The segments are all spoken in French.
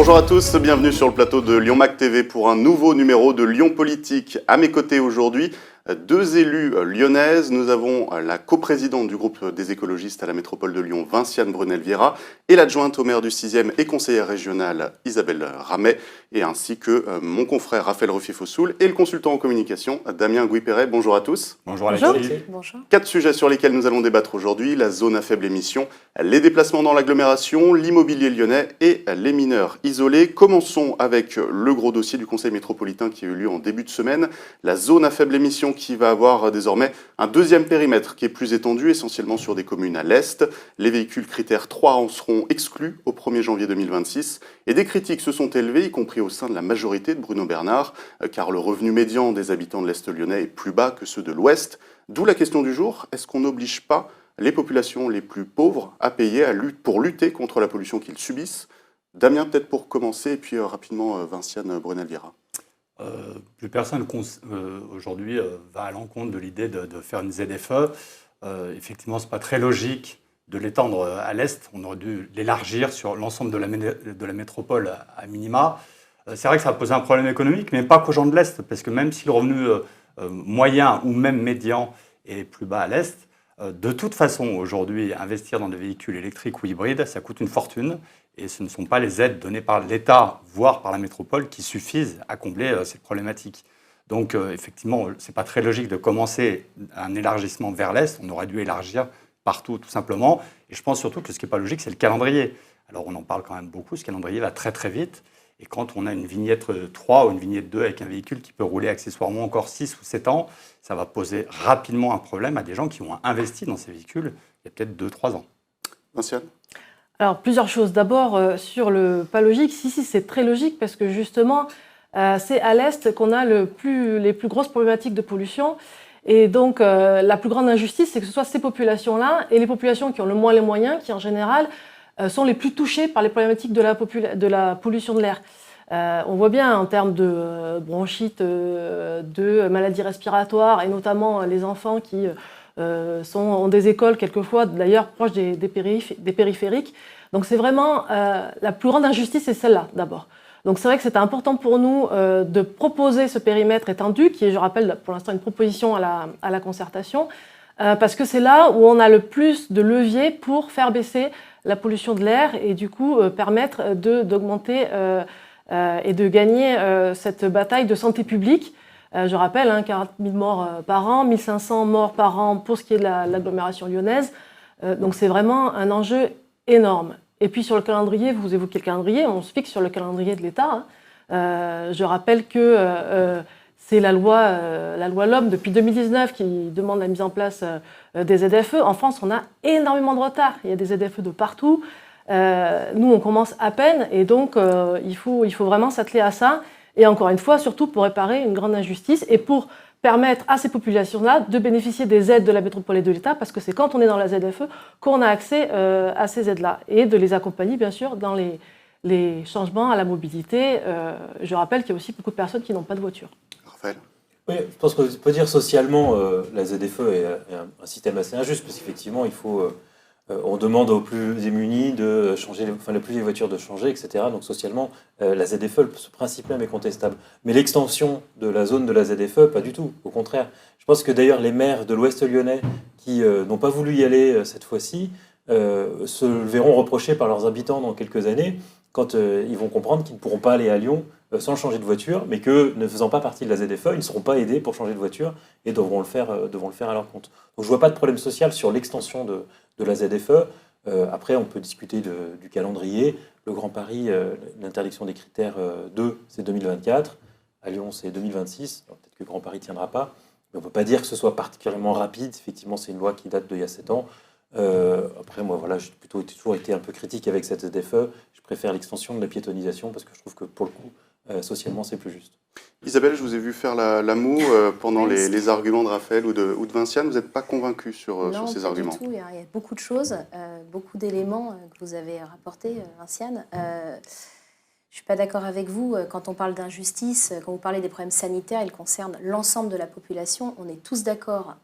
Bonjour à tous, bienvenue sur le plateau de Lyon Mac TV pour un nouveau numéro de Lyon Politique. À mes côtés aujourd'hui, deux élues lyonnaises. Nous avons la coprésidente du groupe des écologistes à la métropole de Lyon, Vinciane Brunel-Viera, et l'adjointe au maire du 6e et conseillère régionale, Isabelle Ramet, et ainsi que mon confrère Raphaël Ruffier-Fossoul et le consultant en communication, Damien Gouy-Perret. Bonjour à tous. Bonjour Alexis. Bonjour. 4 sujets sur lesquels nous allons débattre aujourd'hui: la zone à faible émission, les déplacements dans l'agglomération, l'immobilier lyonnais et les mineurs isolés. Commençons avec le gros dossier du Conseil métropolitain qui a eu lieu en début de semaine, la zone à faible émission qui va avoir désormais un deuxième périmètre qui est plus étendu, essentiellement sur des communes à l'est. Les véhicules critères 3 en seront exclus au 1er janvier 2026 et des critiques se sont élevées, y compris au sein de la majorité de Bruno Bernard, car le revenu médian des habitants de l'Est lyonnais est plus bas que ceux de l'Ouest. D'où la question du jour: est-ce qu'on n'oblige pas les populations les plus pauvres à payer pour lutter contre la pollution qu'ils subissent? Damien, peut-être pour commencer, et puis rapidement Vinciane Brunel-Viera. Plus personne aujourd'hui va à l'encontre de l'idée de faire une ZFE. Effectivement, ce n'est pas très logique de l'étendre à l'Est. On aurait dû l'élargir sur l'ensemble de la métropole à minima. C'est vrai que ça va poser un problème économique, mais pas qu'aux gens de l'Est, parce que même si le revenu moyen ou même médian est plus bas à l'Est, de toute façon, aujourd'hui, investir dans des véhicules électriques ou hybrides, ça coûte une fortune. Et ce ne sont pas les aides données par l'État, voire par la métropole, qui suffisent à combler cette problématique. Donc, effectivement, ce n'est pas très logique de commencer un élargissement vers l'Est. On aurait dû élargir partout, tout simplement. Et je pense surtout que ce qui n'est pas logique, c'est le calendrier. Alors, on en parle quand même beaucoup. Ce calendrier va très, très vite. Et quand on a une vignette 3 ou une vignette 2 avec un véhicule qui peut rouler accessoirement encore 6 ou 7 ans, ça va poser rapidement un problème à des gens qui ont investi dans ces véhicules il y a peut-être 2-3 ans. Vinciane ? Alors, plusieurs choses. D'abord, sur le pas logique, si, c'est très logique parce que justement, c'est à l'Est qu'on a les plus grosses problématiques de pollution. Et donc, la plus grande injustice, c'est que ce soit ces populations-là et les populations qui ont le moins les moyens, qui en général sont les plus touchées par les problématiques de la pollution de l'air. On voit bien en termes de bronchite, de maladies respiratoires, et notamment les enfants qui ont des écoles quelquefois d'ailleurs proches des périphériques. Donc c'est vraiment la plus grande injustice, c'est celle-là d'abord. Donc c'est vrai que c'était important pour nous de proposer ce périmètre étendu, qui est, je rappelle, pour l'instant une proposition à la concertation, parce que c'est là où on a le plus de leviers pour faire baisser la pollution de l'air et du coup permettre d'augmenter et de gagner cette bataille de santé publique. Je rappelle, 40 000 morts par an, 1 500 morts par an pour ce qui est de l'agglomération lyonnaise. Donc c'est vraiment un enjeu énorme. Et puis sur le calendrier, vous évoquez le calendrier, on se fixe sur le calendrier de l'État. Je rappelle que c'est la loi LOM depuis 2019 qui demande la mise en place des ZFE. En France, on a énormément de retard. Il y a des ZFE de partout. Nous, on commence à peine et donc il faut vraiment s'atteler à ça. Et encore une fois, surtout pour réparer une grande injustice et pour permettre à ces populations-là de bénéficier des aides de la métropole et de l'État, parce que c'est quand on est dans la ZFE qu'on a accès à ces aides-là, et de les accompagner, bien sûr, dans les changements à la mobilité. Je rappelle qu'il y a aussi beaucoup de personnes qui n'ont pas de voiture. Raphaël ? Oui, je pense qu'on peut dire socialement, la ZFE est un système assez injuste, parce qu'effectivement, on demande aux plus démunis de changer, les plus vieilles voitures de changer, etc. Donc socialement, la ZFE, ce principe même est contestable. Mais l'extension de la zone de la ZFE, pas du tout. Au contraire. Je pense que d'ailleurs les maires de l'Ouest lyonnais qui n'ont pas voulu y aller cette fois-ci se verront reprocher par leurs habitants dans quelques années quand ils vont comprendre qu'ils ne pourront pas aller à Lyon sans changer de voiture, mais que ne faisant pas partie de la ZFE, ils ne seront pas aidés pour changer de voiture et devront le faire à leur compte. Donc je ne vois pas de problème social sur l'extension de la ZFE. Après, on peut discuter du calendrier. Le Grand Paris, l'interdiction des critères 2, c'est 2024. À Lyon, c'est 2026. Alors, peut-être que Grand Paris ne tiendra pas. Mais on ne peut pas dire que ce soit particulièrement rapide. Effectivement, c'est une loi qui date d'il y a 7 ans. Après, moi, voilà, j'ai toujours été un peu critique avec cette ZFE. Je préfère l'extension de la piétonisation parce que je trouve que, pour le coup, socialement, c'est plus juste. Isabelle, je vous ai vu faire la moue pendant les arguments de Raphaël ou de Vinciane. Vous n'êtes pas convaincue sur ces arguments? Non, pas du tout. Il y a beaucoup de choses, beaucoup d'éléments que vous avez rapportés, Vinciane. Je ne suis pas d'accord avec vous. Quand on parle d'injustice, quand vous parlez des problèmes sanitaires, ils concernent l'ensemble de la population. On est tous d'accord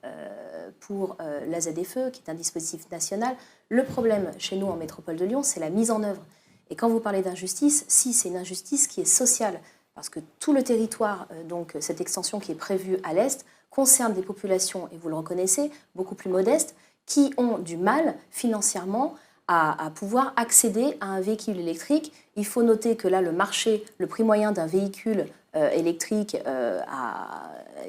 pour la ZFE, qui est un dispositif national. Le problème chez nous en métropole de Lyon, c'est la mise en œuvre. Et quand vous parlez d'injustice, si, c'est une injustice qui est sociale, parce que tout le territoire, donc cette extension qui est prévue à l'Est, concerne des populations, et vous le reconnaissez, beaucoup plus modestes, qui ont du mal financièrement à pouvoir accéder à un véhicule électrique. Il faut noter que là, le prix moyen d'un véhicule électrique,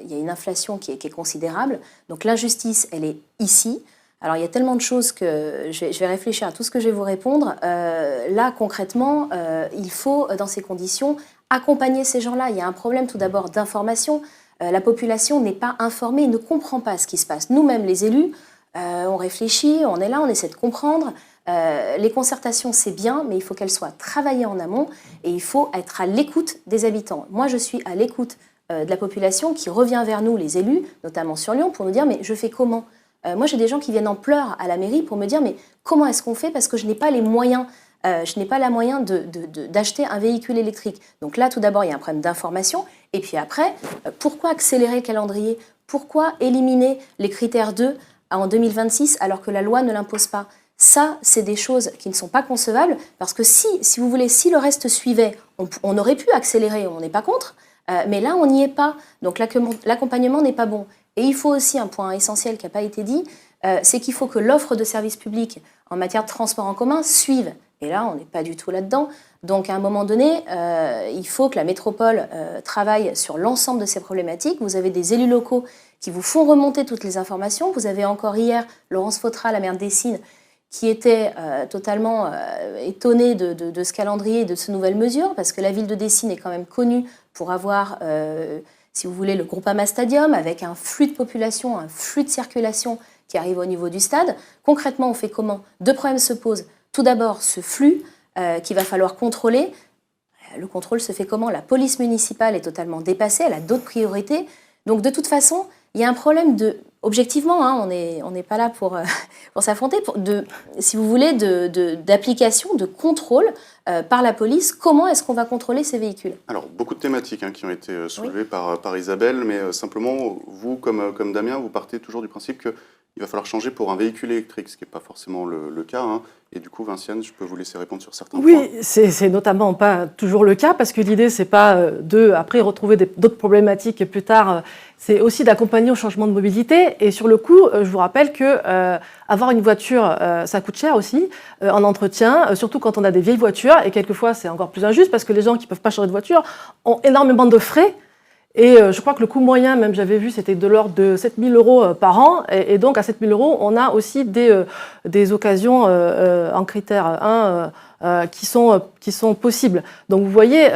il y a une inflation qui est considérable. Donc l'injustice, elle est ici. Alors il y a tellement de choses que je vais réfléchir à tout ce que je vais vous répondre. Là, concrètement, il faut, dans ces conditions, accompagner ces gens-là. Il y a un problème tout d'abord d'information. La population n'est pas informée, ne comprend pas ce qui se passe. Nous-mêmes, les élus, on réfléchit, on est là, on essaie de comprendre. Les concertations, c'est bien, mais il faut qu'elles soient travaillées en amont et il faut être à l'écoute des habitants. Moi, je suis à l'écoute de la population qui revient vers nous, les élus, notamment sur Lyon, pour nous dire « mais je fais comment ?» Moi, j'ai des gens qui viennent en pleurs à la mairie pour me dire « mais comment est-ce qu'on fait ? Parce que je n'ai pas les moyens, je n'ai pas la moyen d'acheter un véhicule électrique. » Donc là, tout d'abord, il y a un problème d'information. Et puis après, pourquoi accélérer le calendrier ? Pourquoi éliminer les critères 2 en 2026 alors que la loi ne l'impose pas ? Ça, c'est des choses qui ne sont pas concevables parce que si vous voulez, si le reste suivait, on aurait pu accélérer, on n'est pas contre, mais là, on n'y est pas. Donc l'accompagnement n'est pas bon. Et il faut aussi, un point essentiel qui n'a pas été dit, c'est qu'il faut que l'offre de services publics en matière de transport en commun suive. Et là, on n'est pas du tout là-dedans. Donc à un moment donné, il faut que la métropole travaille sur l'ensemble de ces problématiques. Vous avez des élus locaux qui vous font remonter toutes les informations. Vous avez encore hier Laurence Fautra, la maire de Dessines, qui était totalement étonnée de ce calendrier et de ces nouvelles mesures, parce que la ville de Dessines est quand même connue pour avoir, si vous voulez, le Groupama Stadium, avec un flux de population, un flux de circulation qui arrive au niveau du stade. Concrètement, on fait comment ? Deux problèmes se posent. Tout d'abord, ce flux qu'il va falloir contrôler. Le contrôle se fait comment ? La police municipale est totalement dépassée, elle a d'autres priorités. Donc de toute façon, il y a un problème de... Objectivement, hein, on n'est pas là pour s'affronter, si vous voulez, d'application, de contrôle par la police. Comment est-ce qu'on va contrôler ces véhicules ? Alors, beaucoup de thématiques qui ont été soulevées par Isabelle, mais simplement, vous, comme Damien, vous partez toujours du principe qu'il va falloir changer pour un véhicule électrique, ce qui n'est pas forcément le cas. Hein. Et du coup, Vinciane, je peux vous laisser répondre sur certains points. Oui, c'est notamment pas toujours le cas, parce que l'idée, c'est pas après retrouver d'autres problématiques plus tard, c'est aussi d'accompagner au changement de mobilité. Et sur le coup, je vous rappelle que avoir une voiture, ça coûte cher aussi, en entretien, surtout quand on a des vieilles voitures, et quelquefois, c'est encore plus injuste, parce que les gens qui peuvent pas changer de voiture ont énormément de frais. Et je crois que le coût moyen, même j'avais vu, c'était de l'ordre de 7 000 € par an. Et donc, à 7 000 €, on a aussi des occasions en critère 1 qui sont possibles. Donc, vous voyez,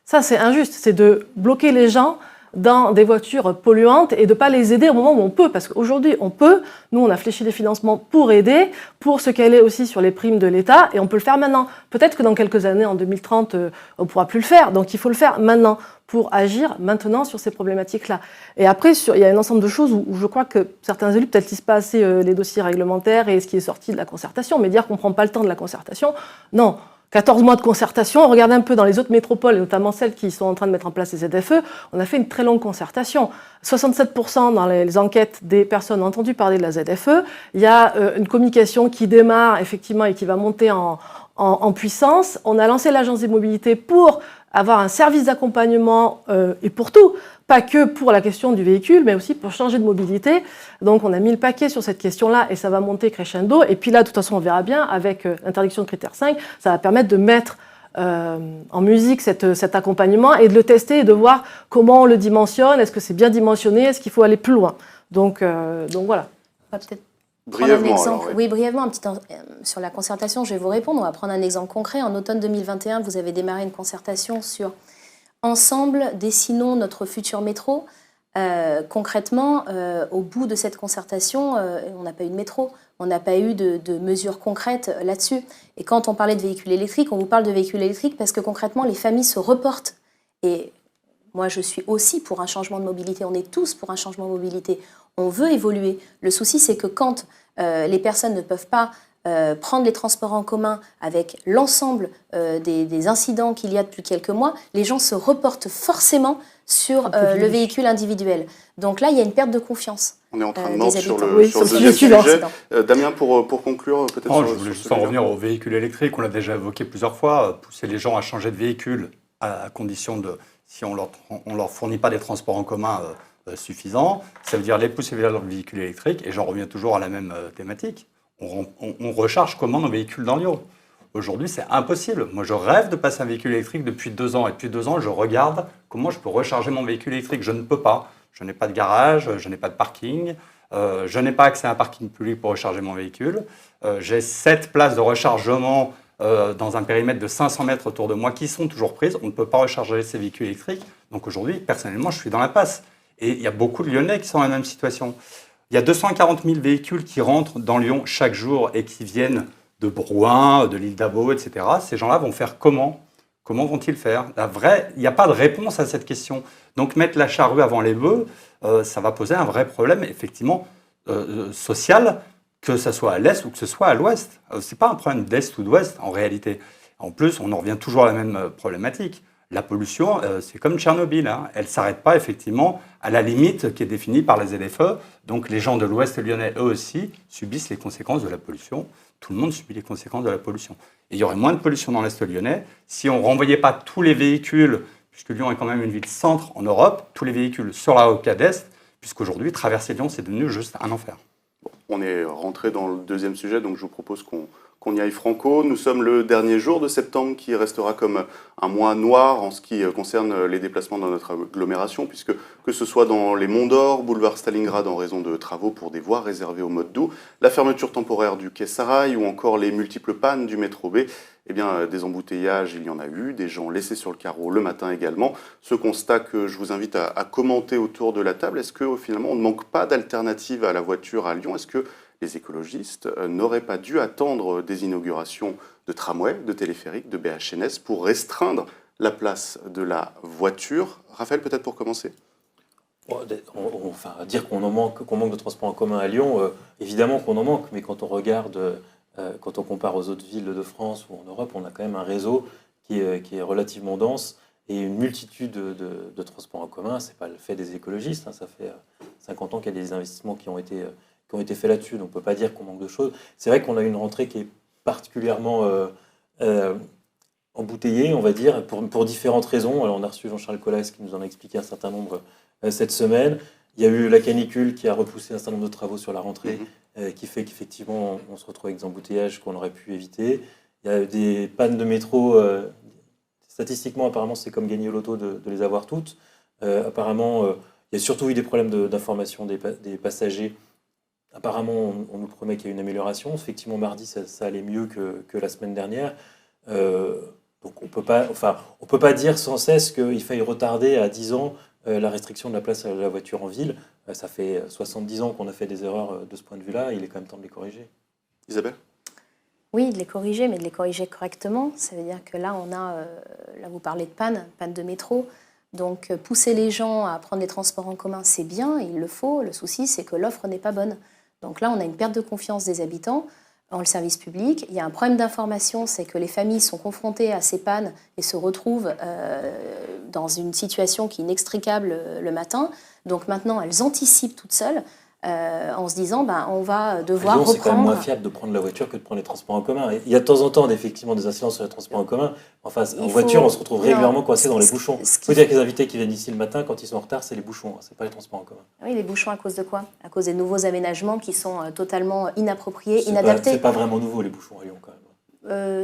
ça, c'est injuste. C'est de bloquer les gens dans des voitures polluantes et de ne pas les aider au moment où on peut. Parce qu'aujourd'hui, on peut. Nous, on a fléché des financements pour aider, pour se caler aussi sur les primes de l'État. Et on peut le faire maintenant. Peut-être que dans quelques années, en 2030, on ne pourra plus le faire. Donc, il faut le faire maintenant, pour agir maintenant sur ces problématiques-là. Et après, il y a un ensemble de choses où je crois que certains élus peut-être lisent pas assez les dossiers réglementaires et ce qui est sorti de la concertation, mais dire qu'on ne prend pas le temps de la concertation, non. 14 mois de concertation, on regarde un peu dans les autres métropoles, et notamment celles qui sont en train de mettre en place les ZFE, on a fait une très longue concertation. 67% dans les enquêtes des personnes ont entendu parler de la ZFE. Il y a une communication qui démarre effectivement et qui va monter en puissance. On a lancé l'agence des mobilités pour avoir un service d'accompagnement et pour tout, pas que pour la question du véhicule, mais aussi pour changer de mobilité. Donc on a mis le paquet sur cette question-là et ça va monter crescendo. Et puis là, de toute façon, on verra bien, avec l'interdiction de critère 5, ça va permettre de mettre en musique cet accompagnement et de le tester et de voir comment on le dimensionne, est-ce que c'est bien dimensionné, est-ce qu'il faut aller plus loin. Donc voilà. On va peut-être Brièvement, prendre un exemple. alors, oui, brièvement, sur la concertation, je vais vous répondre. On va prendre un exemple concret. En automne 2021, vous avez démarré une concertation sur ensemble, dessinons notre futur métro. Concrètement, au bout de cette concertation, on n'a pas eu de métro, on n'a pas eu de mesures concrètes là-dessus. Et quand on parlait de véhicules électriques, on vous parle de véhicules électriques parce que concrètement, les familles se reportent. Et moi, je suis aussi pour un changement de mobilité. On est tous pour un changement de mobilité. On veut évoluer. Le souci, c'est que quand les personnes ne peuvent pas prendre les transports en commun avec l'ensemble des incidents qu'il y a depuis quelques mois, les gens se reportent forcément sur le véhicule individuel. Donc là, il y a une perte de confiance. On est en train de mordre sur le, Oui, sur le sur le deuxième sujet sujet. Damien, pour conclure, peut-être Non, sur je voulais sur juste en celui-là. revenir aux véhicules électriques. On l'a déjà évoqué plusieurs fois. Pousser les gens à changer de véhicule à condition de, si on leur fournit pas des transports en commun suffisants, ça veut dire les pousser vers leur véhicule électrique. Et j'en reviens toujours à la même thématique. On recharge comment nos véhicules dans Lyon? Aujourd'hui, c'est impossible. Moi, je rêve de passer un véhicule électrique depuis 2 ans. Et depuis 2 ans, je regarde comment je peux recharger mon véhicule électrique. Je ne peux pas. Je n'ai pas de garage, je n'ai pas de parking. Je n'ai pas accès à un parking public pour recharger mon véhicule. J'ai 7 places de rechargement dans un périmètre de 500 mètres autour de moi qui sont toujours prises. On ne peut pas recharger ces véhicules électriques. Donc aujourd'hui, personnellement, je suis dans l'impasse. Et il y a beaucoup de Lyonnais qui sont dans la même situation. Il y a 240 000 véhicules qui rentrent dans Lyon chaque jour et qui viennent de Brouin, de l'île d'Abo, etc. Ces gens-là vont faire comment? Comment vont-ils faire? Il n'y a pas de réponse à cette question. Donc mettre la charrue avant les bœufs, ça va poser un vrai problème, effectivement, social, que ce soit à l'est ou que ce soit à l'ouest. Ce n'est pas un problème d'est ou d'ouest, en réalité. En plus, on en revient toujours à la même problématique. La pollution, c'est comme Tchernobyl, hein. Elle ne s'arrête pas, effectivement, à la limite qui est définie par les ZFE. Donc les gens de l'ouest lyonnais, eux aussi, subissent les conséquences de la pollution. Tout le monde subit les conséquences de la pollution. Et il y aurait moins de pollution dans l'est lyonnais si on ne renvoyait pas tous les véhicules, puisque Lyon est quand même une ville-centre en Europe, tous les véhicules sur la rocade est, puisqu'aujourd'hui, traverser Lyon, c'est devenu juste un enfer. On est rentré dans le deuxième sujet, donc je vous propose qu'on y aille franco. Nous sommes le dernier jour de septembre qui restera comme un mois noir en ce qui concerne les déplacements dans notre agglomération, puisque que ce soit dans les Monts d'Or, boulevard Stalingrad en raison de travaux pour des voies réservées au mode doux, la fermeture temporaire du quai Sarail ou encore les multiples pannes du métro B, eh bien, des embouteillages, il y en a eu, des gens laissés sur le carreau le matin également. Ce constat que je vous invite à commenter autour de la table, est-ce que finalement on ne manque pas d'alternative à la voiture à Lyon? Est-ce que les écologistes n'auraient pas dû attendre des inaugurations de tramways, de téléphériques, de BHNS pour restreindre la place de la voiture? Raphaël, peut-être pour commencer. Enfin, dire qu'on manque de transport en commun à Lyon, évidemment qu'on en manque, mais quand on regarde, quand on compare aux autres villes de France ou en Europe, on a quand même un réseau qui est relativement dense et une multitude de transports en commun. C'est pas le fait des écologistes, hein, ça fait 50 ans qu'il y a des investissements qui ont été faits là-dessus, donc on ne peut pas dire qu'on manque de choses. C'est vrai qu'on a une rentrée qui est particulièrement embouteillée, on va dire, pour différentes raisons. Alors, on a reçu Jean-Charles Collas qui nous en a expliqué un certain nombre cette semaine. Il y a eu la canicule qui a repoussé un certain nombre de travaux sur la rentrée, qui fait qu'effectivement, on se retrouve avec des embouteillages qu'on aurait pu éviter. Il y a des pannes de métro. Statistiquement, apparemment, c'est comme gagner au loto de les avoir toutes. Apparemment, il y a surtout eu des problèmes d'information des passagers. Apparemment, on nous promet qu'il y a une amélioration. Effectivement, mardi, ça allait mieux que la semaine dernière. Donc, on peut pas dire sans cesse qu'il faille retarder à 10 ans la restriction de la place à la voiture en ville. Ça fait 70 ans qu'on a fait des erreurs de ce point de vue-là. Il est quand même temps de les corriger. Isabelle? Oui, de les corriger, mais de les corriger correctement. Ça veut dire que là, là vous parlez de panne de métro. Donc, pousser les gens à prendre des transports en commun, c'est bien, il le faut. Le souci, c'est que l'offre n'est pas bonne. Donc là, on a une perte de confiance des habitants en le service public. Il y a un problème d'information, c'est que les familles sont confrontées à ces pannes et se retrouvent dans une situation qui est inextricable le matin. Donc maintenant, elles anticipent toutes seules en se disant on va devoir Lyon, c'est quand même reprendre... moins fiable de prendre la voiture que de prendre les transports en commun. Il y a de temps en temps effectivement des incidents sur les transports en commun. Enfin, en voiture, on se retrouve régulièrement coincé dans les bouchons. Il faut dire que les invités qui viennent ici le matin, quand ils sont en retard, c'est les bouchons, c'est pas les transports en commun. Oui, les bouchons à cause de quoi? À cause des nouveaux aménagements qui sont totalement inappropriés, inadaptés. C'est pas vraiment nouveau les bouchons à Lyon quand même.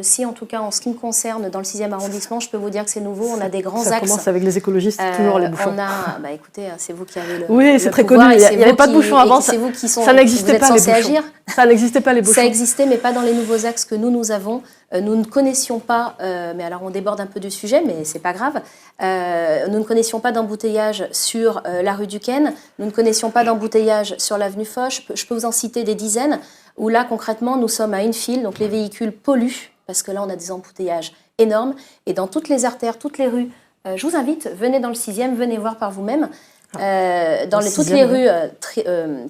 Si, en tout cas, en ce qui me concerne, dans le 6e arrondissement, je peux vous dire que c'est nouveau. On a des grands axes. Ça commence avec les écologistes, toujours les bouchons. On a, écoutez, c'est vous qui avez le Oui, c'est le très pouvoir connu. et Il n'y avait pas de bouchons avant. c'est vous qui Ça n'existait pas, les bouchons. Agir. Ça n'existait pas, les bouchons. Ça existait, mais pas dans les nouveaux axes que nous avons. Nous ne connaissions pas, mais alors on déborde un peu du sujet, mais c'est pas grave. Nous ne connaissions pas d'embouteillage sur la rue Duquesne. Nous ne connaissions pas d'embouteillage sur l'avenue Foch. Je peux vous en citer des dizaines, où là, concrètement, nous sommes à une file, donc les véhicules polluent, parce que là, on a des embouteillages énormes. Et dans toutes les artères, toutes les rues, je vous invite, venez dans le 6e, venez voir par vous-même. Toutes les rues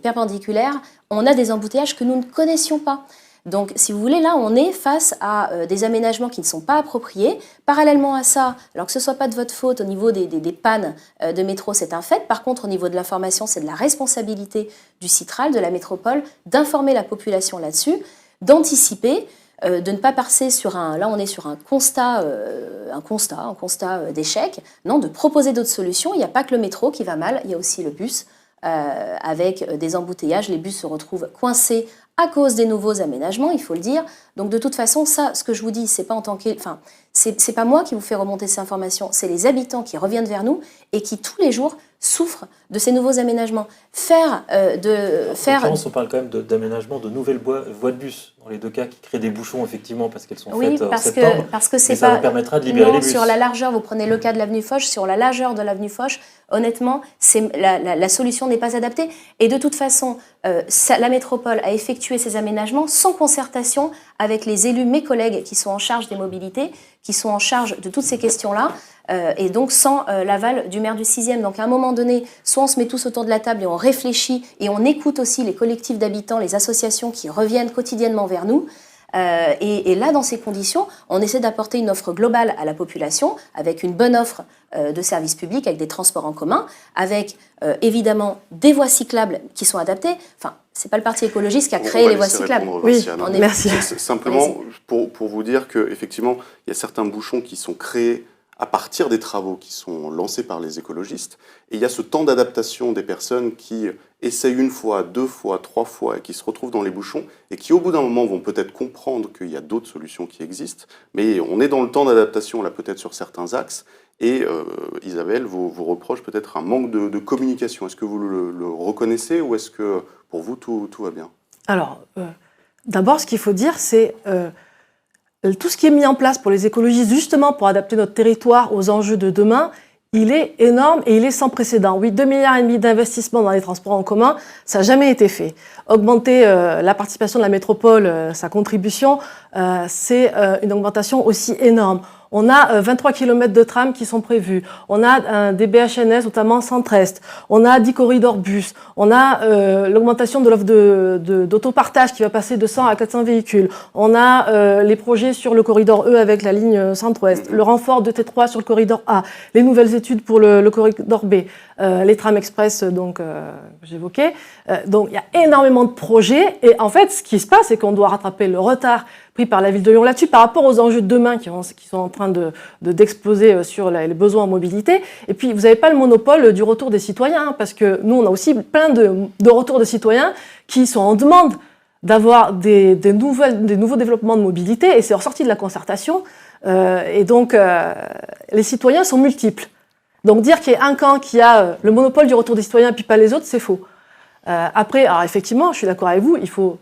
perpendiculaires, on a des embouteillages que nous ne connaissions pas. Donc, si vous voulez, là, on est face à des aménagements qui ne sont pas appropriés. Parallèlement à ça, alors que ce ne soit pas de votre faute, au niveau des pannes de métro, c'est un fait. Par contre, au niveau de l'information, c'est de la responsabilité du Citral, de la métropole, d'informer la population là-dessus, d'anticiper, de ne pas passer sur là on est sur un constat d'échec, non, de proposer d'autres solutions. Il n'y a pas que le métro qui va mal, il y a aussi le bus, avec des embouteillages. Les bus se retrouvent coincés à cause des nouveaux aménagements, il faut le dire. Donc de toute façon, ça, ce que je vous dis, c'est pas c'est pas moi qui vous fais remonter ces informations, c'est les habitants qui reviennent vers nous et qui tous les jours souffrent de ces nouveaux aménagements. En l'occurrence, on parle quand même d'aménagement de nouvelles voies de bus, dans les deux cas, qui créent des bouchons, effectivement, parce qu'elles sont faites en septembre. Parce que c'est ça pas... vous permettra de libérer les bus. Sur la largeur, vous prenez le cas de l'avenue Foch, sur la largeur de l'avenue Foch, honnêtement, la solution n'est pas adaptée. Et de toute façon, la métropole a effectué ces aménagements sans concertation avec les élus, mes collègues, qui sont en charge des mobilités, qui sont en charge de toutes ces questions-là, et donc sans l'aval du maire du 6e. Donc à un moment donné, soit on se met tous autour de la table et on réfléchit, et on écoute aussi les collectifs d'habitants, les associations qui reviennent quotidiennement vers nous, et là, dans ces conditions, on essaie d'apporter une offre globale à la population, avec une bonne offre de services publics, avec des transports en commun, avec évidemment des voies cyclables qui sont adaptées. Enfin, c'est pas le Parti écologiste qui a créé les voies cyclables. Oui, merci. Simplement, pour vous dire qu'effectivement, il y a certains bouchons qui sont créés à partir des travaux qui sont lancés par les écologistes. Et il y a ce temps d'adaptation des personnes qui essayent une fois, deux fois, trois fois et qui se retrouvent dans les bouchons et qui, au bout d'un moment, vont peut-être comprendre qu'il y a d'autres solutions qui existent. Mais on est dans le temps d'adaptation, là, peut-être sur certains axes. Et Isabelle vous reproche peut-être un manque de communication. Est-ce que vous le reconnaissez ou est-ce que, pour vous, tout va bien ? Alors, d'abord, ce qu'il faut dire, c'est... tout ce qui est mis en place pour les écologistes, justement pour adapter notre territoire aux enjeux de demain, il est énorme et il est sans précédent. Oui, 2,5 milliards d'investissements dans les transports en commun, ça n'a jamais été fait. Augmenter la participation de la métropole, sa contribution, c'est une augmentation aussi énorme. On a 23 km de tram qui sont prévus. On a des BHNS, notamment Centre-Est. On a 10 corridors bus. On a l'augmentation de l'offre d'autopartage qui va passer de 100 à 400 véhicules. On a les projets sur le corridor E avec la ligne Centre-Ouest. Le renfort de T3 sur le corridor A. Les nouvelles études pour le corridor B. Les trams express donc, que j'évoquais. Donc il y a énormément de projets. Et en fait, ce qui se passe, c'est qu'on doit rattraper le retard pris par la ville de Lyon là-dessus par rapport aux enjeux de demain qui sont en train d'exploser sur les besoins en mobilité. Et puis, vous n'avez pas le monopole du retour des citoyens, parce que nous, on a aussi plein de retours de citoyens qui sont en demande d'avoir des nouveaux développements de mobilité, et c'est ressorti de la concertation. Et donc, les citoyens sont multiples. Donc, dire qu'il y a un camp qui a le monopole du retour des citoyens et puis pas les autres, c'est faux. Après, alors effectivement, je suis d'accord avec vous, il faut...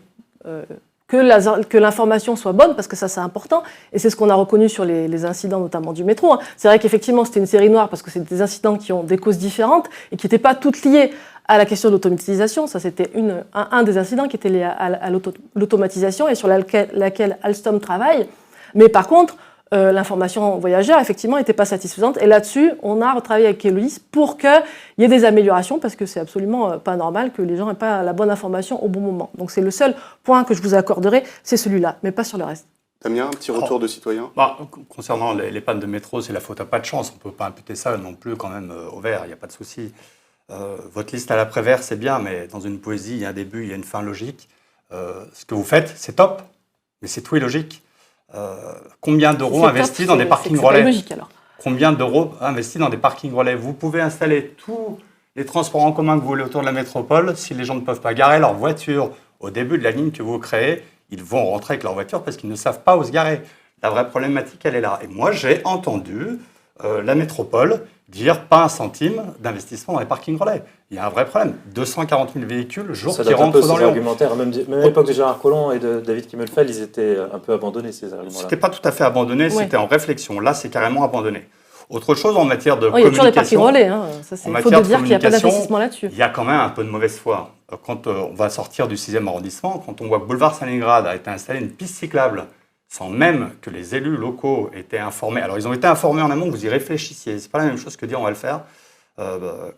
que l'information soit bonne, parce que ça c'est important, et c'est ce qu'on a reconnu sur les incidents notamment du métro. C'est vrai qu'effectivement c'était une série noire, parce que c'est des incidents qui ont des causes différentes, et qui n'étaient pas toutes liées à la question de l'automatisation. Ça c'était un des incidents qui était lié à l'automatisation, et sur laquelle Alstom travaille. Mais par contre, l'information voyageur, effectivement, n'était pas satisfaisante. Et là-dessus, on a retravaillé avec Keloïs pour qu'il y ait des améliorations, parce que c'est absolument pas normal que les gens n'aient pas la bonne information au bon moment. Donc c'est le seul point que je vous accorderai, c'est celui-là, mais pas sur le reste. Damien, un petit retour de citoyen ? Concernant les pannes de métro, c'est la faute à pas de chance. On ne peut pas imputer ça non plus quand même au vert, il n'y a pas de souci. Votre liste à l'après-vert, c'est bien, mais dans une poésie, il y a un début, il y a une fin logique. Ce que vous faites, c'est top, mais c'est tout illogique. Combien d'euros investis dans des parkings relais ? Logique, alors. Combien d'euros investis dans des parkings relais ? Vous pouvez installer tous les transports en commun que vous voulez autour de la métropole. Si les gens ne peuvent pas garer leur voiture au début de la ligne que vous créez, ils vont rentrer avec leur voiture parce qu'ils ne savent pas où se garer. La vraie problématique, elle est là. Et moi, j'ai entendu la métropole dire pas un centime d'investissement dans les parkings relais. Il y a un vrai problème. 240 000 véhicules jour qui rentrent dans Lyon. Argumentaires, même à l'époque de Gérard Collomb et de David Kimmelfeld, ils étaient un peu abandonnés, ces arguments-là. C'était pas tout à fait abandonné, c'était en réflexion. Là, c'est carrément abandonné. Autre chose en matière de il y a toujours des parkings relais. Il faut dire qu'il n'y a pas d'investissement là-dessus. Il y a quand même un peu de mauvaise foi. Quand on va sortir du 6e arrondissement, quand on voit que Boulevard Stalingrad a été installé une piste cyclable sans même que les élus locaux étaient informés. Alors, ils ont été informés en amont, que vous y réfléchissiez. Ce n'est pas la même chose que dire on va le faire.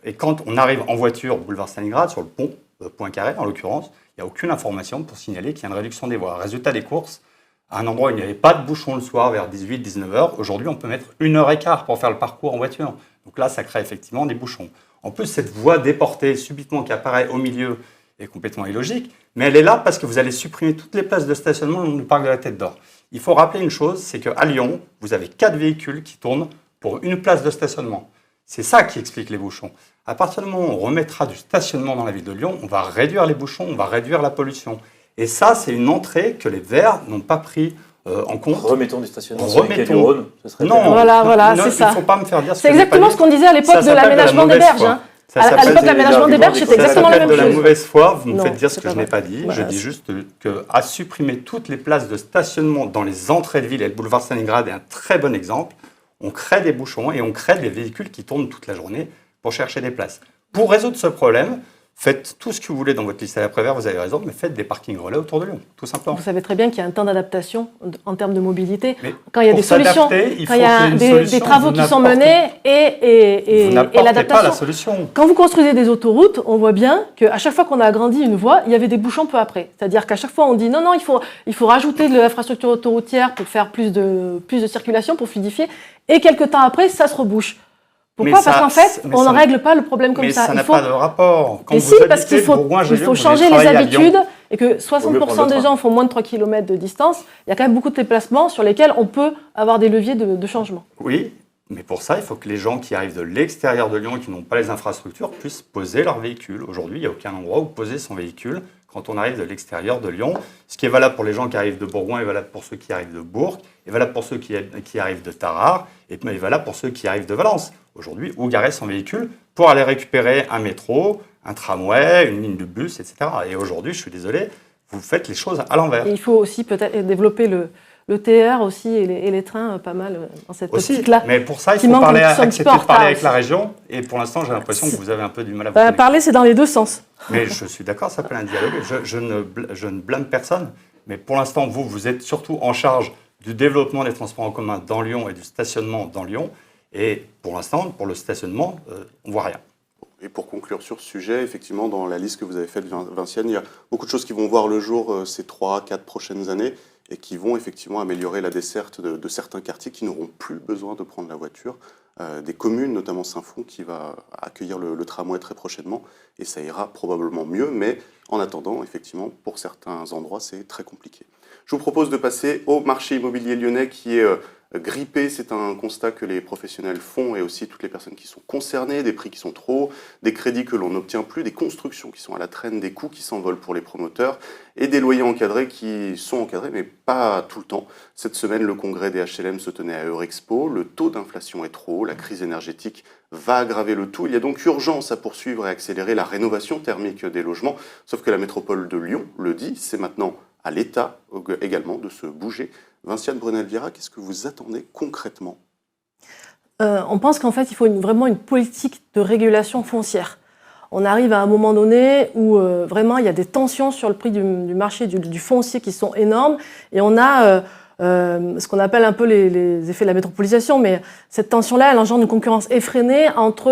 Et quand on arrive en voiture au boulevard Stalingrad, sur le pont, Poincaré en l'occurrence, il n'y a aucune information pour signaler qu'il y a une réduction des voies. Résultat des courses, à un endroit où il n'y avait pas de bouchon le soir vers 18-19 heures, aujourd'hui on peut mettre 1h15 pour faire le parcours en voiture. Donc là, ça crée effectivement des bouchons. En plus, cette voie déportée subitement qui apparaît au milieu est complètement illogique, mais elle est là parce que vous allez supprimer toutes les places de stationnement au long du parc de la Tête d'Or. Il faut rappeler une chose, c'est qu'à Lyon, vous avez 4 véhicules qui tournent pour une place de stationnement. C'est ça qui explique les bouchons. À partir du moment où on remettra du stationnement dans la ville de Lyon, on va réduire les bouchons, on va réduire la pollution. Et ça, c'est une entrée que les Verts n'ont pas pris en compte. Remettons du stationnement sur les quais du Rhône, ce serait Non, tellement- Voilà, c'est ça. Il ne faut pas me faire dire ce C'est que j'ai exactement pas ce dit. qu'on disait à l'époque Ça de s'appelle l'aménagement de la des berges. mauvaise Hein. foi. À l'époque, des l'aménagement des berges, c'était arguments exactement la Ça même s'appelle de la chose. mauvaise foi, vous me Non, faites dire ce c'est que pas je n'ai vrai. pas dit. Bah, Je dis juste qu'à supprimer toutes les places de stationnement dans les entrées de ville, et le boulevard Stalingrad est un très bon exemple, on crée des bouchons et on crée des véhicules qui tournent toute la journée pour chercher des places. Pour résoudre ce problème, faites tout ce que vous voulez dans votre liste à la Prévert, vous avez raison, mais faites des parkings relais autour de Lyon, tout simplement. Vous savez très bien qu'il y a un temps d'adaptation en termes de mobilité. Mais Quand il y a pour des solutions, s'adapter, il quand faut il y a qu'il y ait une des solution. travaux Vous qui sont n'apportez- menés et Vous n'apportez pas l'adaptation. la solution. Quand vous construisez des autoroutes, on voit bien qu'à chaque fois qu'on a agrandi une voie, il y avait des bouchons peu après. C'est-à-dire qu'à chaque fois, on dit non, il faut rajouter de l'infrastructure autoroutière pour faire plus de circulation, pour fluidifier. Et quelques temps après, ça se rebouche. Pourquoi ? Mais ça- Parce qu'en fait, mais on ça- ne règle pas le problème comme Mais ça. ça Il n'a faut... pas de rapport. Quand Et vous si, parce habitez qu'il faut, Bourgoin-Jallieu, il faut vous changer allez les travailler à Lyon. habitudes et que Vaut mieux 60% prendre des le gens font moins de 3 km de distance. Il y a quand même beaucoup de déplacements sur lesquels on peut avoir des leviers de changement. Oui, mais pour ça, il faut que les gens qui arrivent de l'extérieur de Lyon et qui n'ont pas les infrastructures puissent poser leur véhicule. Aujourd'hui, il n'y a aucun endroit où poser son véhicule quand on arrive de l'extérieur de Lyon. Ce qui est valable pour les gens qui arrivent de Bourgoin est valable pour ceux qui arrivent de Bourg, est valable pour ceux qui arrivent de Tarare, et est valable pour ceux qui arrivent de Valence. Aujourd'hui, où garer son véhicule pour aller récupérer un métro, un tramway, une ligne de bus, etc. Et aujourd'hui, je suis désolé, vous faites les choses à l'envers. Et il faut aussi peut-être développer le TER aussi et les trains pas mal dans cette Aussi, optique-là. mais pour ça, il qui faut manque un accepter petit peu en de parler retard avec la aussi. région. Et pour l'instant, j'ai l'impression que vous avez un peu du mal à vous connecter. Parler, c'est dans les deux sens. Mais je suis d'accord, ça s'appelle un dialogue. Je ne blâme personne. Mais pour l'instant, vous êtes surtout en charge du développement des transports en commun dans Lyon et du stationnement dans Lyon. Et pour l'instant, pour le stationnement, on ne voit rien. Et pour conclure sur ce sujet, effectivement, dans la liste que vous avez faite, Vinciane, il y a beaucoup de choses qui vont voir le jour ces 3-4 prochaines années et qui vont effectivement améliorer la desserte de certains quartiers qui n'auront plus besoin de prendre la voiture. Des communes, notamment Saint-Fond, qui va accueillir le tramway très prochainement, et ça ira probablement mieux, mais en attendant, effectivement, pour certains endroits, c'est très compliqué. Je vous propose de passer au marché immobilier lyonnais qui est grippé. C'est un constat que les professionnels font et aussi toutes les personnes qui sont concernées, des prix qui sont trop hauts, des crédits que l'on n'obtient plus, des constructions qui sont à la traîne, des coûts qui s'envolent pour les promoteurs et des loyers encadrés qui sont encadrés, mais pas tout le temps. Cette semaine, le congrès des HLM se tenait à Eurexpo. Le taux d'inflation est trop haut, la crise énergétique va aggraver le tout. Il y a donc urgence à poursuivre et accélérer la rénovation thermique des logements. Sauf que la métropole de Lyon le dit, c'est maintenant à l'État également de se bouger. Vinciane Brunel-Viera, qu'est-ce que vous attendez concrètement ? On pense qu'en fait, il faut vraiment une politique de régulation foncière. On arrive à un moment donné où vraiment il y a des tensions sur le prix du marché du foncier qui sont énormes et on a ce qu'on appelle un peu les effets de la métropolisation, mais cette tension-là, elle engendre une concurrence effrénée entre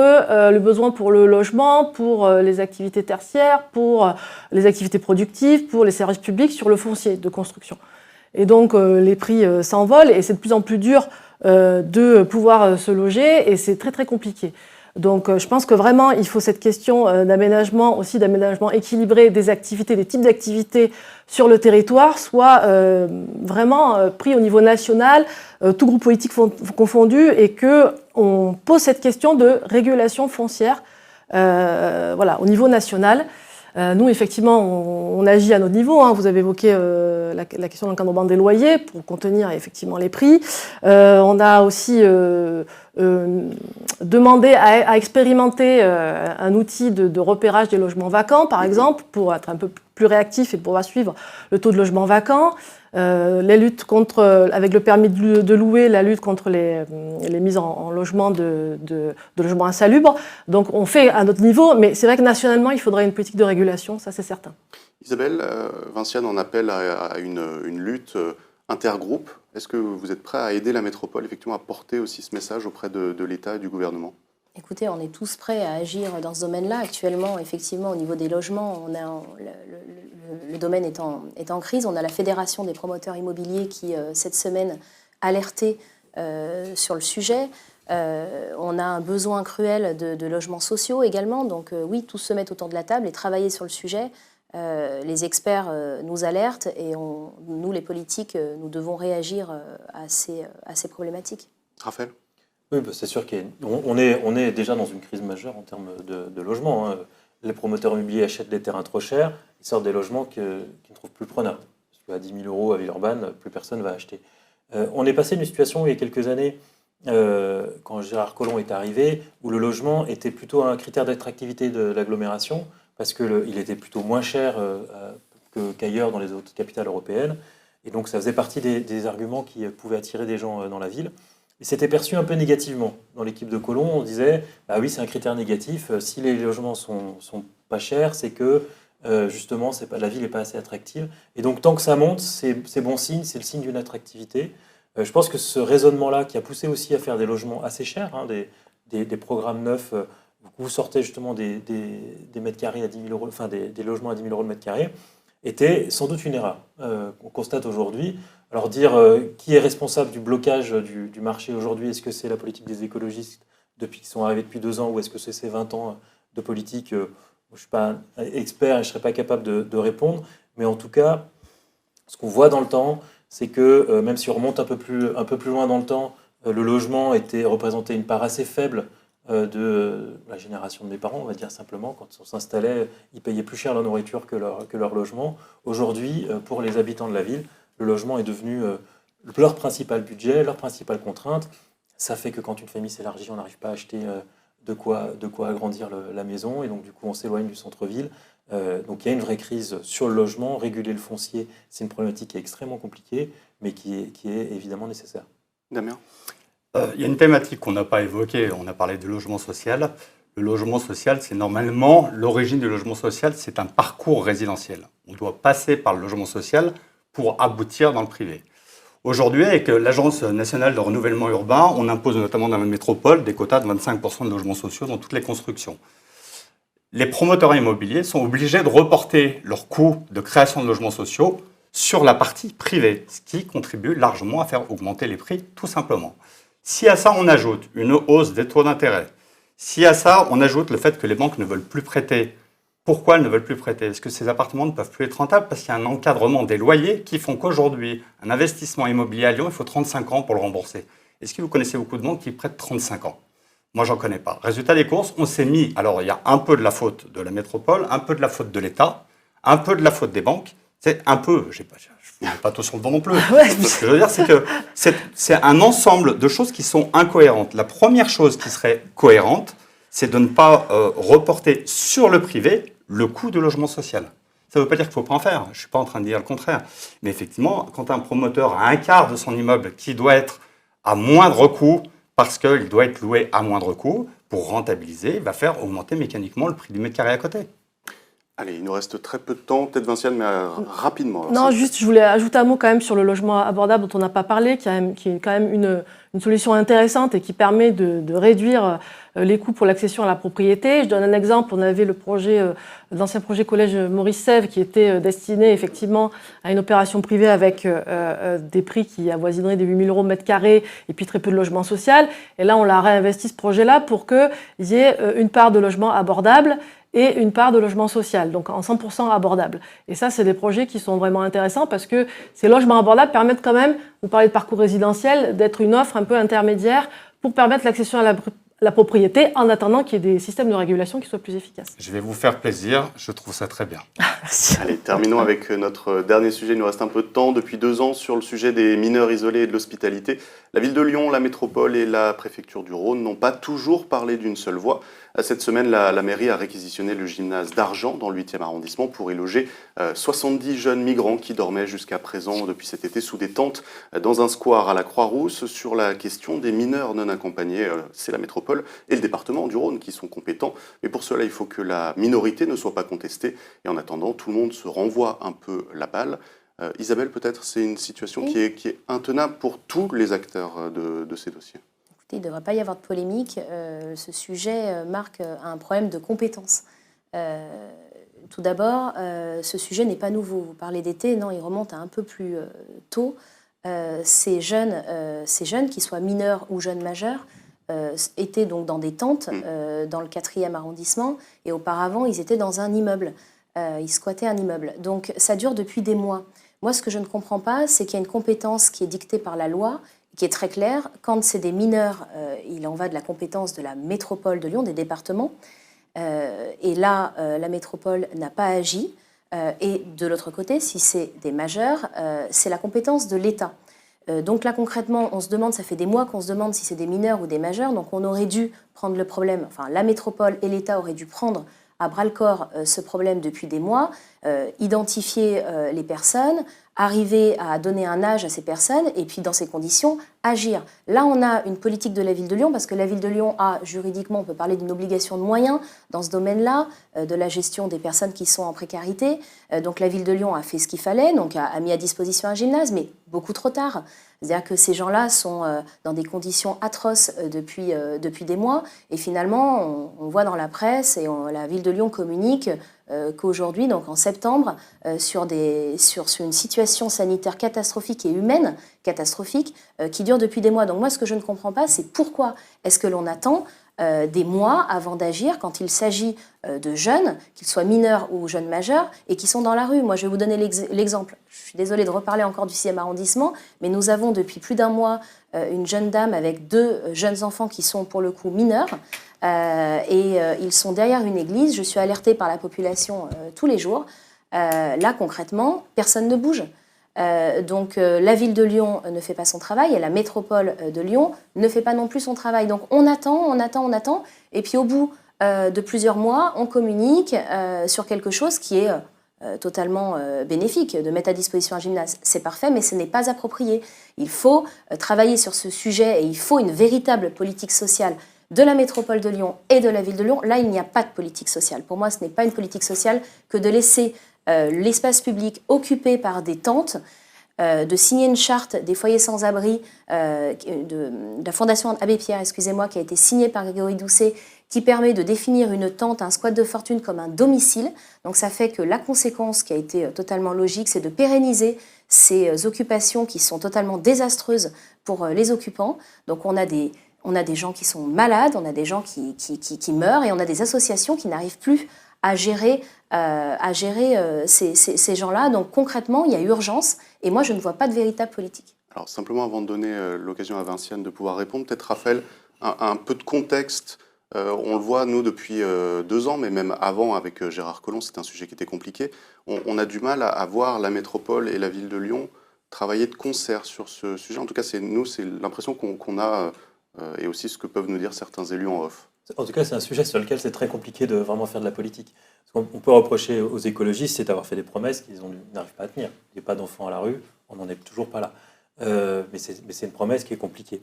le besoin pour le logement, pour les activités tertiaires, pour les activités productives, pour les services publics sur le foncier de construction. Et donc les prix s'envolent et c'est de plus en plus dur de pouvoir se loger et c'est très très compliqué. Donc je pense que vraiment il faut cette question d'aménagement, aussi d'aménagement équilibré des activités, des types d'activités sur le territoire, soit vraiment pris au niveau national, tout groupe politique confondu, et qu'on pose cette question de régulation foncière voilà, au niveau national. Nous, effectivement, on agit à notre niveau. Vous avez évoqué la question de l'encadrement des loyers pour contenir effectivement les prix. On a aussi demandé à expérimenter un outil de repérage des logements vacants, par exemple, pour être un peu plus réactif et pouvoir suivre le taux de logements vacants. Les luttes contre, avec le permis de louer, la lutte contre les mises en logement de logements insalubres. Donc on fait à notre niveau, mais c'est vrai que nationalement, il faudrait une politique de régulation, ça c'est certain. Isabelle, Vinciane en appelle à une lutte intergroupe. Est-ce que vous êtes prêt à aider la métropole effectivement à porter aussi ce message auprès de l'État et du gouvernement ? Écoutez, on est tous prêts à agir dans ce domaine-là. Actuellement, effectivement, au niveau des logements, le domaine est en crise. On a la Fédération des promoteurs immobiliers qui, cette semaine, alertait sur le sujet. On a un besoin cruel de logements sociaux également. Donc oui, tous se mettent autour de la table et travailler sur le sujet. Les experts nous alertent et nous, les politiques, nous devons réagir à ces problématiques. Raphaël ? Oui, bah, c'est sûr qu'on est déjà dans une crise majeure en termes de logement. Hein. Les promoteurs immobiliers achètent des terrains trop chers, ils sortent des logements qu'ils ne trouvent plus prenables. Parce qu'à 10 000 € à Villeurbanne, plus personne ne va acheter. On est passé d'une situation il y a quelques années, quand Gérard Collomb est arrivé, où le logement était plutôt un critère d'attractivité de l'agglomération, parce qu'il était plutôt moins cher qu'ailleurs dans les autres capitales européennes. Et donc ça faisait partie des arguments qui pouvaient attirer des gens dans la ville. Et c'était perçu un peu négativement. Dans l'équipe de Collomb, on disait bah oui, c'est un critère négatif. Si les logements sont pas chers, c'est que justement la ville n'est pas assez attractive. Et donc tant que ça monte, c'est bon signe, c'est le signe d'une attractivité. Je pense que ce raisonnement-là, qui a poussé aussi à faire des logements assez chers, hein, des programmes neufs, où vous sortez justement des mètres carrés à 10 000 €, enfin des logements à 10 000 € le mètre carré, était sans doute une erreur. On constate aujourd'hui. Alors dire qui est responsable du blocage du marché aujourd'hui, est-ce que c'est la politique des écologistes qui sont arrivés depuis 2 ans, ou est-ce que c'est ces 20 ans de politique je ne suis pas expert et je ne serais pas capable de répondre, mais en tout cas, ce qu'on voit dans le temps, c'est que même si on remonte un peu plus loin dans le temps, le logement représentait une part assez faible de la génération de mes parents, on va dire simplement. Quand on s'installait, ils payaient plus cher leur nourriture que leur logement. Aujourd'hui, pour les habitants de la ville, le logement est devenu leur principal budget, leur principale contrainte. Ça fait que quand une famille s'élargit, on n'arrive pas à acheter de quoi agrandir la maison, et donc du coup on s'éloigne du centre-ville. Donc il y a une vraie crise sur le logement. Réguler le foncier, c'est une problématique qui est extrêmement compliquée, mais qui est évidemment nécessaire. Damien ? Il y a une thématique qu'on n'a pas évoquée, on a parlé du logement social. Le logement social, c'est normalement, l'origine du logement social, c'est un parcours résidentiel. On doit passer par le logement social pour aboutir dans le privé. Aujourd'hui, avec l'Agence nationale de renouvellement urbain, on impose notamment dans la métropole des quotas de 25% de logements sociaux dans toutes les constructions. Les promoteurs immobiliers sont obligés de reporter leurs coûts de création de logements sociaux sur la partie privée, ce qui contribue largement à faire augmenter les prix, tout simplement. Si à ça on ajoute une hausse des taux d'intérêt, si à ça on ajoute le fait que les banques ne veulent plus prêter, pourquoi elles ne veulent plus prêter ? Est-ce que ces appartements ne peuvent plus être rentables ? Parce qu'il y a un encadrement des loyers qui font qu'aujourd'hui, un investissement immobilier à Lyon, il faut 35 ans pour le rembourser. Est-ce que vous connaissez beaucoup de banques qui prêtent 35 ans ? Moi, j'en connais pas. Résultat des courses, on s'est mis... Alors, il y a un peu de la faute de la métropole, un peu de la faute de l'État, un peu de la faute des banques. C'est un peu... Je ne mets pas tout sur le vent non plus. Ce que je veux dire, c'est que c'est un ensemble de choses qui sont incohérentes. La première chose qui serait cohérente, c'est de ne pas reporter sur le privé le coût du logement social. Ça ne veut pas dire qu'il ne faut pas en faire. Je ne suis pas en train de dire le contraire. Mais effectivement, quand un promoteur a un quart de son immeuble qui doit être à moindre coût, parce qu'il doit être loué à moindre coût, pour rentabiliser, il va faire augmenter mécaniquement le prix du mètre carré à côté. Allez, il nous reste très peu de temps, peut-être Vinciane, mais rapidement. Non, juste, je voulais ajouter un mot quand même sur le logement abordable dont on n'a pas parlé, qui est quand même une solution intéressante et qui permet de réduire les coûts pour l'accession à la propriété. Je donne un exemple, on avait l'ancien projet collège Maurice Sèvres qui était destiné effectivement à une opération privée avec des prix qui avoisineraient des 8 000 € le mètre carré et puis très peu de logement social. Et là, on l'a réinvesti ce projet-là pour qu'il y ait une part de logement abordable et une part de logement social, donc en 100% abordable. Et ça, c'est des projets qui sont vraiment intéressants parce que ces logements abordables permettent quand même, vous parlez de parcours résidentiel, d'être une offre un peu intermédiaire pour permettre l'accession à la propriété en attendant qu'il y ait des systèmes de régulation qui soient plus efficaces. Je vais vous faire plaisir, je trouve ça très bien. Merci. Allez, terminons avec notre dernier sujet. Il nous reste un peu de temps. Depuis 2 ans, sur le sujet des mineurs isolés et de l'hospitalité, la ville de Lyon, la métropole et la préfecture du Rhône n'ont pas toujours parlé d'une seule voix. Cette semaine, la mairie a réquisitionné le gymnase d'Argent dans le 8e arrondissement pour y loger 70 jeunes migrants qui dormaient jusqu'à présent, depuis cet été, sous des tentes dans un square à la Croix-Rousse. Sur la question des mineurs non accompagnés, c'est la métropole et le département du Rhône qui sont compétents. Mais pour cela, il faut que la minorité ne soit pas contestée. Et en attendant, tout le monde se renvoie un peu la balle. Isabelle, peut-être, c'est une situation qui est intenable pour tous les acteurs de ces dossiers. écoutez, il ne devrait pas y avoir de polémique. Ce sujet marque un problème de compétence. Tout d'abord, ce sujet n'est pas nouveau. Vous parlez d'été, non, il remonte à un peu plus tôt. Ces jeunes, qu'ils soient mineurs ou jeunes majeurs, étaient donc dans des tentes dans le 4e arrondissement, et auparavant, ils étaient dans un immeuble. Ils squattaient un immeuble. Donc, ça dure depuis des mois. Moi, ce que je ne comprends pas, c'est qu'il y a une compétence qui est dictée par la loi, qui est très claire. Quand c'est des mineurs, il en va de la compétence de la métropole de Lyon, des départements. Et là, la métropole n'a pas agi. Et de l'autre côté, si c'est des majeurs, c'est la compétence de l'État. Donc là, concrètement, on se demande, ça fait des mois qu'on se demande si c'est des mineurs ou des majeurs, donc on aurait dû prendre le problème, enfin la métropole et l'État auraient dû prendre à bras-le-corps ce problème depuis des mois, identifier les personnes, arriver à donner un âge à ces personnes et puis dans ces conditions, agir. Là, on a une politique de la Ville de Lyon parce que la Ville de Lyon a juridiquement, on peut parler d'une obligation de moyens dans ce domaine-là, de la gestion des personnes qui sont en précarité. Donc la Ville de Lyon a fait ce qu'il fallait, donc a mis à disposition un gymnase, mais beaucoup trop tard. C'est-à-dire que ces gens-là sont dans des conditions atroces depuis des mois. Et finalement, on voit dans la presse et la Ville de Lyon communique qu'aujourd'hui, donc en septembre, sur une situation sanitaire catastrophique et humaine catastrophique qui dure depuis des mois. Donc moi, ce que je ne comprends pas, c'est pourquoi est-ce que l'on attend des mois avant d'agir quand il s'agit de jeunes, qu'ils soient mineurs ou jeunes majeurs, et qui sont dans la rue. Moi, je vais vous donner l'exemple. Je suis désolée de reparler encore du 6e arrondissement, mais nous avons depuis plus d'un mois une jeune dame avec 2 jeunes enfants qui sont pour le coup mineurs, et ils sont derrière une église. Je suis alertée par la population tous les jours. Là, concrètement, personne ne bouge. Donc la ville de Lyon ne fait pas son travail et la métropole de Lyon ne fait pas non plus son travail. Donc on attend, et puis au bout de plusieurs mois, on communique sur quelque chose qui est totalement bénéfique. De mettre à disposition un gymnase, c'est parfait, mais ce n'est pas approprié. Il faut travailler sur ce sujet et il faut une véritable politique sociale de la métropole de Lyon et de la ville de Lyon. Là, il n'y a pas de politique sociale. Pour moi, ce n'est pas une politique sociale que de laisser l'espace public occupé par des tentes, de signer une charte des foyers sans abri de la Fondation Abbé Pierre, excusez-moi, qui a été signée par Grégory Doucet, qui permet de définir une tente, un squat de fortune comme un domicile. Donc ça fait que la conséquence qui a été totalement logique, c'est de pérenniser ces occupations qui sont totalement désastreuses pour les occupants. Donc on a des gens qui sont malades, on a des gens qui meurent, et on a des associations qui n'arrivent plus à gérer ces gens-là. Donc concrètement, il y a urgence, et moi je ne vois pas de véritable politique. Alors simplement, avant de donner l'occasion à Vinciane de pouvoir répondre, peut-être Raphaël, un peu de contexte. On le voit, nous, depuis 2 ans, mais même avant, avec Gérard Collomb, c'était un sujet qui était compliqué. On a du mal à voir la métropole et la ville de Lyon travailler de concert sur ce sujet. En tout cas, c'est l'impression qu'on a, et aussi ce que peuvent nous dire certains élus en off. En tout cas, c'est un sujet sur lequel c'est très compliqué de vraiment faire de la politique. Parce qu'on peut reprocher aux écologistes, c'est d'avoir fait des promesses qu'ils n'arrivent pas à tenir. Il n'y a pas d'enfants à la rue, on n'en est toujours pas là. Mais c'est une promesse qui est compliquée.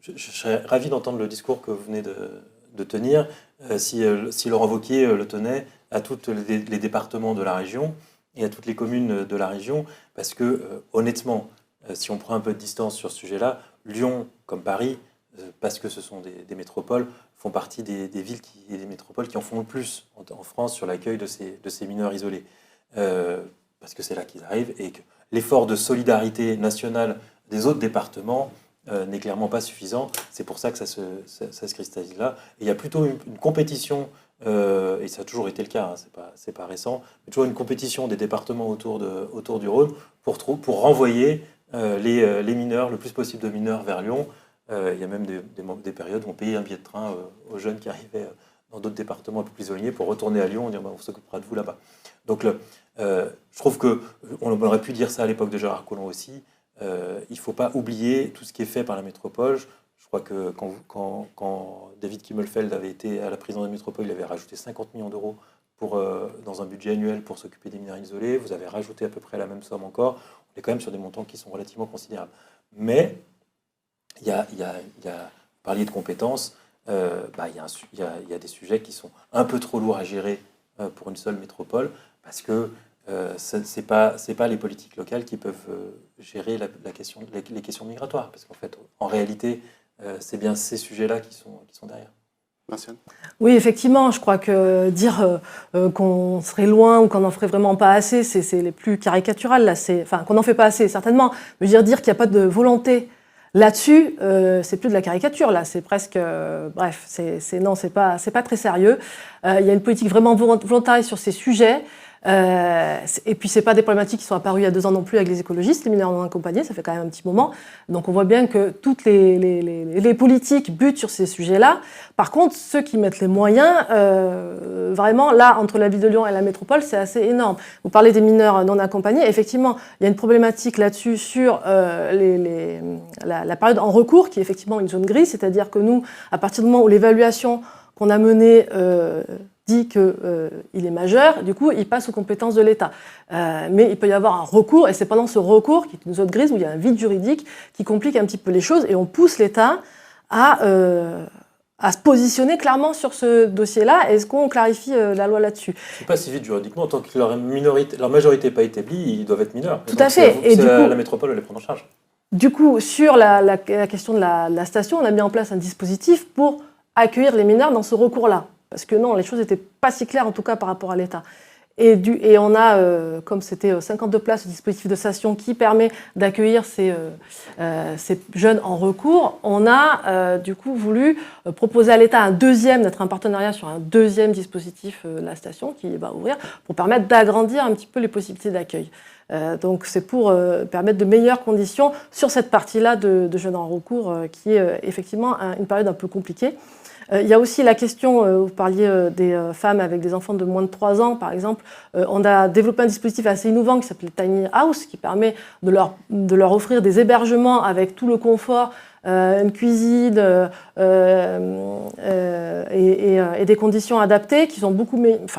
Je serais ravi d'entendre le discours que vous venez de tenir, si Laurent Wauquiez le tenait à tous les départements de la région et à toutes les communes de la région, parce que honnêtement, si on prend un peu de distance sur ce sujet-là, Lyon, comme Paris, parce que ce sont des métropoles, font partie des villes et des métropoles qui en font le plus en France sur l'accueil de ces mineurs isolés. Parce que c'est là qu'ils arrivent, et que l'effort de solidarité nationale des autres départements n'est clairement pas suffisant. C'est pour ça que ça se cristallise là. Et il y a plutôt une compétition, et ça a toujours été le cas, hein, c'est pas récent, mais toujours une compétition des départements autour du Rhône pour renvoyer les mineurs, le plus possible de mineurs vers Lyon. Il y a même des périodes où on payait un billet de train aux jeunes qui arrivaient dans d'autres départements un peu plus éloignés pour retourner à Lyon et dire on s'occupera de vous là-bas. Donc je trouve qu'on aurait pu dire ça à l'époque de Gérard Collomb aussi. Il ne faut pas oublier tout ce qui est fait par la métropole. Je crois que quand David Kimmelfeld avait été à la présidence de la métropole, il avait rajouté 50 millions d'euros dans un budget annuel pour s'occuper des mineurs isolés. Vous avez rajouté à peu près la même somme encore. On est quand même sur des montants qui sont relativement considérables. Mais il y a parliez de compétences, il y a des sujets qui sont un peu trop lourds à gérer pour une seule métropole, parce que c'est pas les politiques locales qui peuvent gérer les questions migratoires. Parce qu'en fait, en réalité, c'est bien ces sujets-là qui sont derrière. Vinciane ? Oui, effectivement, je crois que dire qu'on serait loin ou qu'on n'en ferait vraiment pas assez, c'est les plus caricatural. Là, enfin, qu'on n'en fait pas assez, certainement. Mais dire qu'il n'y a pas de volonté là-dessus, c'est plus de la caricature. Là, c'est presque, bref, non, c'est pas très sérieux. Il y a une politique vraiment volontariste sur ces sujets. Et puis c'est pas des problématiques qui sont apparues il y a 2 ans non plus avec les écologistes, les mineurs non accompagnés, ça fait quand même un petit moment. Donc on voit bien que toutes les politiques butent sur ces sujets-là. Par contre, ceux qui mettent les moyens, vraiment là, entre la ville de Lyon et la métropole, c'est assez énorme. Vous parlez des mineurs non accompagnés, effectivement, il y a une problématique là-dessus sur la période en recours, qui est effectivement une zone grise, c'est-à-dire que nous, à partir du moment où l'évaluation qu'on a menée dit qu'il est majeur, du coup, il passe aux compétences de l'État. Mais il peut y avoir un recours, et c'est pendant ce recours, qui est une zone grise, où il y a un vide juridique qui complique un petit peu les choses, et on pousse l'État à se positionner clairement sur ce dossier-là. Est-ce qu'on clarifie la loi là-dessus ? C'est pas si vite juridiquement, tant que leur majorité n'est pas établie, ils doivent être mineurs. Tout à fait. Et du coup, la métropole les prend en charge. Du coup, sur la question de la station, on a mis en place un dispositif pour accueillir les mineurs dans ce recours-là. Parce que non, les choses n'étaient pas si claires, en tout cas par rapport à l'État. Et on a, comme c'était 52 places, ce dispositif de station qui permet d'accueillir ces jeunes en recours, on a du coup voulu proposer à l'État d'être un partenariat sur un deuxième dispositif, la station, qui va ouvrir, pour permettre d'agrandir un petit peu les possibilités d'accueil. Donc c'est pour permettre de meilleures conditions sur cette partie-là de jeunes en recours, qui est effectivement une période un peu compliquée. Il y a aussi la question, vous parliez des femmes avec des enfants de moins de 3 ans, par exemple. On a développé un dispositif assez innovant qui s'appelle Tiny House, qui permet de leur offrir des hébergements avec tout le confort, une cuisine et des conditions adaptées qui sont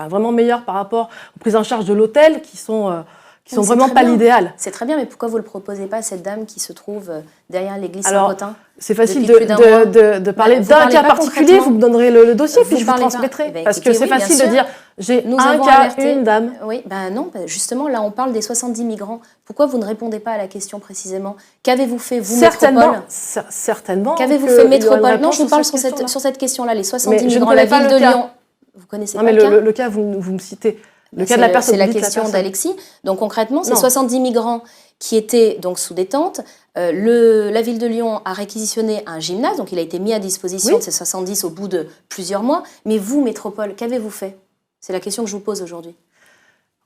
vraiment meilleures par rapport aux prises en charge de l'hôtel, qui sont vraiment pas l'idéal. C'est très bien, mais pourquoi vous ne le proposez pas à cette dame qui se trouve derrière l'église Saint-Rotin ? C'est facile de parler d'un cas particulier, vous me donnerez le dossier, puis je vous transmettrai. Parce que c'est facile de dire, j'ai un cas, une dame. Oui, non, justement, là on parle des 70 migrants. Pourquoi vous ne répondez pas à la question précisément ? Qu'avez-vous fait, vous, métropole ? Certainement. Qu'avez-vous fait, métropole ? Non, je vous parle sur cette question-là, les 70 migrants, la ville de Lyon. Vous connaissez pas le cas ? Non, mais le cas, vous me citez. Le cas de la personne. C'est la question d'Alexis. Donc concrètement, ces 70 migrants qui étaient donc sous détente, la ville de Lyon a réquisitionné un gymnase, donc il a été mis à disposition de ces 70 au bout de plusieurs mois. Mais vous, métropole, qu'avez-vous fait ? C'est la question que je vous pose aujourd'hui.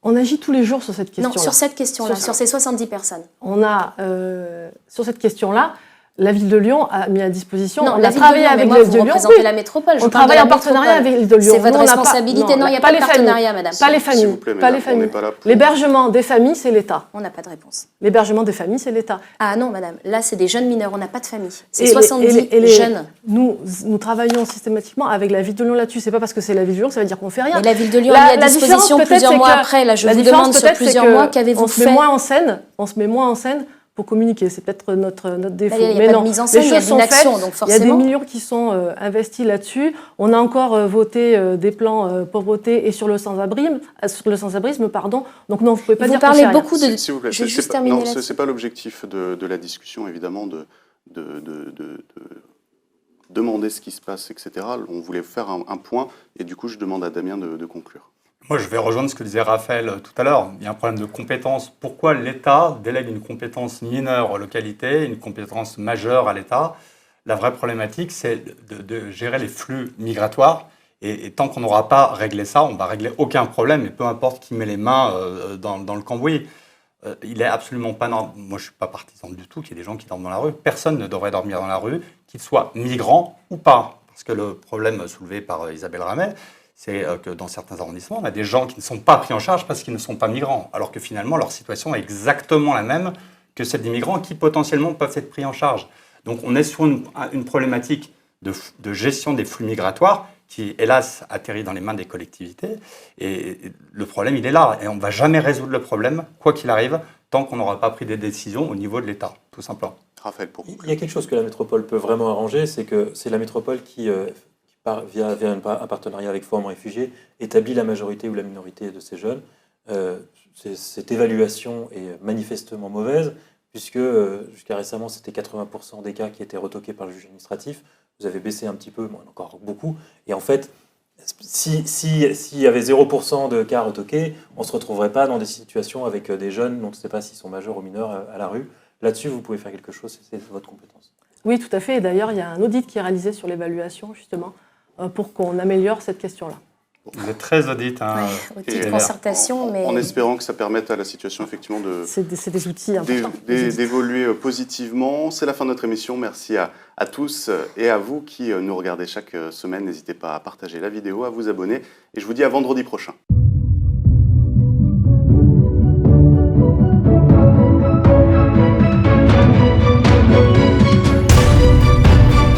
On agit tous les jours sur cette question-là. Non, sur cette question-là, sur ces 70 personnes. On a, sur cette question-là, la ville de Lyon a mis à disposition. Non, on a travaillé avec la ville de Lyon. La métropole. On travaille en partenariat avec la ville de Lyon. C'est votre responsabilité. Non, il n'y a pas de partenariat, madame. Pas les familles. Pas les familles. L'hébergement des familles, c'est l'État. On n'a pas de réponse. L'hébergement des familles, c'est l'État. Ah non, madame. Là, c'est des jeunes mineurs. On n'a pas de famille. C'est 70 jeunes. Nous travaillons systématiquement avec la ville de Lyon là-dessus. C'est pas parce que c'est la ville de Lyon que ça veut dire qu'on fait rien. Mais la ville de Lyon a mis à disposition plusieurs mois après. Là, je vous demande sur plusieurs mois, qu'avez-vous fait ? On se met moins en scène pour communiquer. C'est peut-être notre défaut. Il n'y a pas de mise en scène, il y a une action, donc forcément. Il y a des millions qui sont investis là-dessus. On a encore voté des plans pauvreté et sur le sans-abrisme, Donc non, vous ne pouvez pas dire qu'on fait rien. Vous parlez beaucoup de... S'il vous plaît, je vais juste terminer là-dessus. Non, ce n'est pas l'objectif de la discussion, évidemment, de demander ce qui se passe, etc. On voulait faire un point, et du coup, je demande à Damien de conclure. Moi, je vais rejoindre ce que disait Raphaël tout à l'heure. Il y a un problème de compétence. Pourquoi l'État délègue une compétence mineure aux localités, une compétence majeure à l'État ? La vraie problématique, c'est de gérer les flux migratoires. Et tant qu'on n'aura pas réglé ça, on ne va régler aucun problème, et peu importe qui met les mains dans le cambouis. Il est absolument pas normal. Moi, je ne suis pas partisan du tout qu'il y ait des gens qui dorment dans la rue. Personne ne devrait dormir dans la rue, qu'ils soient migrants ou pas. Parce que le problème soulevé par Isabelle Ramet, c'est que dans certains arrondissements, on a des gens qui ne sont pas pris en charge parce qu'ils ne sont pas migrants, alors que finalement, leur situation est exactement la même que celle des migrants qui potentiellement peuvent être pris en charge. Donc on est sur une problématique de gestion des flux migratoires qui, hélas, atterrit dans les mains des collectivités. Et le problème, il est là. Et on ne va jamais résoudre le problème, quoi qu'il arrive, tant qu'on n'aura pas pris des décisions au niveau de l'État, tout simplement. Raphaël, pour conclure. Il y a quelque chose que la métropole peut vraiment arranger, c'est que c'est la métropole qui via un partenariat avec Forum Réfugiés, établit la majorité ou la minorité de ces jeunes. Cette évaluation est manifestement mauvaise, puisque jusqu'à récemment, c'était 80% des cas qui étaient retoqués par le juge administratif. Vous avez baissé un petit peu, bon, encore beaucoup. Et en fait, s'il y avait 0% de cas retoqués, on ne se retrouverait pas dans des situations avec des jeunes dont on ne sait pas s'ils sont majeurs ou mineurs à la rue. Là-dessus, vous pouvez faire quelque chose, c'est votre compétence. Oui, tout à fait. Et d'ailleurs, il y a un audit qui est réalisé sur l'évaluation, justement, pour qu'on améliore cette question-là. Vous êtes très audit. Hein, outil de concertation, mais... En espérant que ça permette à la situation effectivement C'est des outils importants. d'évoluer positivement. C'est la fin de notre émission. Merci à tous et à vous qui nous regardez chaque semaine. N'hésitez pas à partager la vidéo, à vous abonner. Et je vous dis à vendredi prochain.